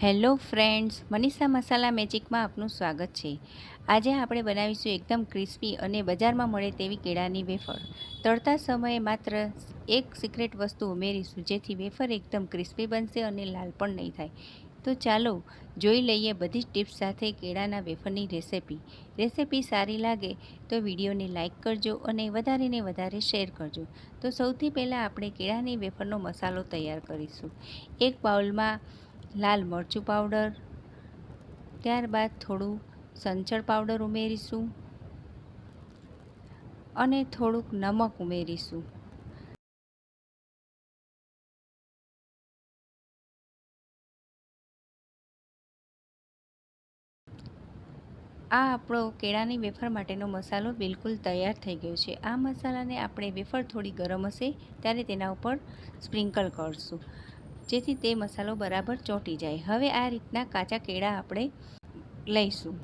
Hello friends, Manisha મસાલા મેજિકમાં આપનું સ્વાગત છે। આજે આપણે બનાવીશું એકદમ ક્રિસ્પી અને બજારમાં મળે તેવી કેળાની વેફર। તળતા સમયે માત્ર એક સિક્રેટ વસ્તુ ઉમેરીશું, જેથી વેફર એકદમ ક્રિસ્પી બનશે અને લાલ પણ નહીં થાય। તો ચાલો જોઈ લઈએ બધી જ ટિપ્સ સાથે કેળાના વેફરની રેસિપી સારી લાગે તો વિડીયોને લાઇક કરજો અને વધારેને વધારે શેર કરજો। તો સૌથી પહેલાં આપણે કેળાની વેફરનો મસાલો તૈયાર કરીશું। એક બાઉલમાં લાલ મરચું પાવડર, ત્યારબાદ થોડું સંચળ પાવડર ઉમેરીશું અને થોડુંક નમક ઉમેરીશું। આ આપણો કેળાની વેફર માટેનો મસાલો બિલકુલ તૈયાર થઈ ગયો છે। આ મસાલાને આપણે વેફર થોડી ગરમ હશે ત્યારે તેના ઉપર સ્પ્રિંકલ કરશું, જેથી તે મસાલો બરાબર ચોંટી જાય। હવે આ રીતના કાચા કેળા આપણે લઈશું।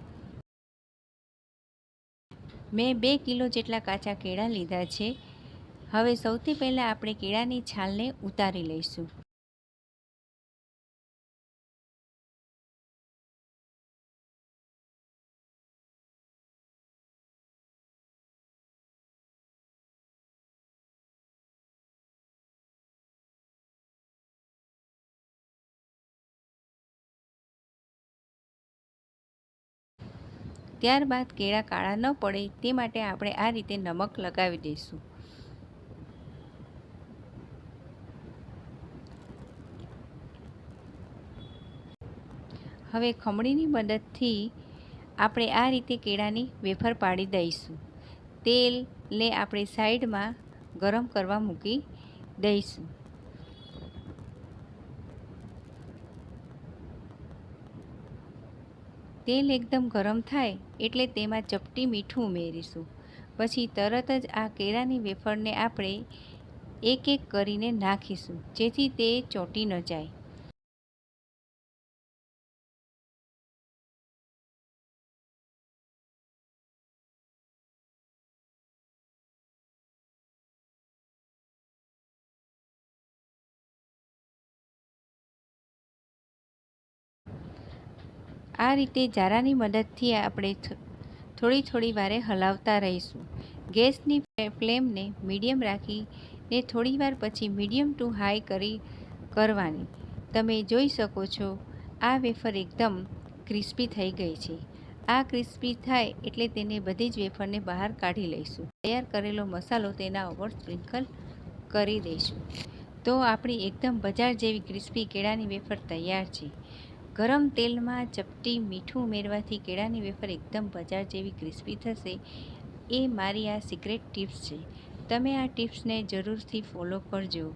મેં 2 કિલો જેટલા કાચા કેળા લીધા છે। હવે સૌથી પહેલાં આપણે કેળાની છાલને ઉતારી લઈશું। ત્યારબાદ કેળા કાળા ન પડે તે માટે આપણે આ રીતે નમક લગાવી દઈશું। હવે ખમણીની મદદથી આપણે આ રીતે કેળાની વેફર પાડી દઈશું। તેલને આપણે સાઈડમાં ગરમ કરવા મૂકી દઈશું। તેલ એકદમ ગરમ થાય એટલે તેમાં ચપટી મીઠું ઉમેરીશું। પછી તરત જ આ કેળાની વેફરને આપણે એક એક કરીને નાખીશું, જેથી તે ચોંટી ન જાય। આ રીતે જારાની મદદથી આપણે થોડી વારે હલાવતા રહીશું। ગેસની ફ્લેમને મીડિયમ રાખીને થોડીવાર પછી મીડિયમ ટુ હાઈ કરવાની। તમે જોઈ શકો છો આ વેફર એકદમ ક્રિસ્પી થઈ ગઈ છે। આ ક્રિસ્પી થાય એટલે તેને બધી જ વેફરને બહાર કાઢી લઈશું। તૈયાર કરેલો મસાલો તેના ઉપર સ્પ્રિંકલ કરી દઈશું। તો આપણી એકદમ બજાર જેવી ક્રિસ્પી કેળાની વેફર તૈયાર છે। ગરમ તેલમાં ચપટી મીઠું ઉમેરવાથી કેળાની વેફર એકદમ બજાર જેવી ક્રિસ્પી થશે, એ મારી આ સિક્રેટ ટિપ્સ છે। તમે આ ટિપ્સને જરૂરથી ફોલો કરજો।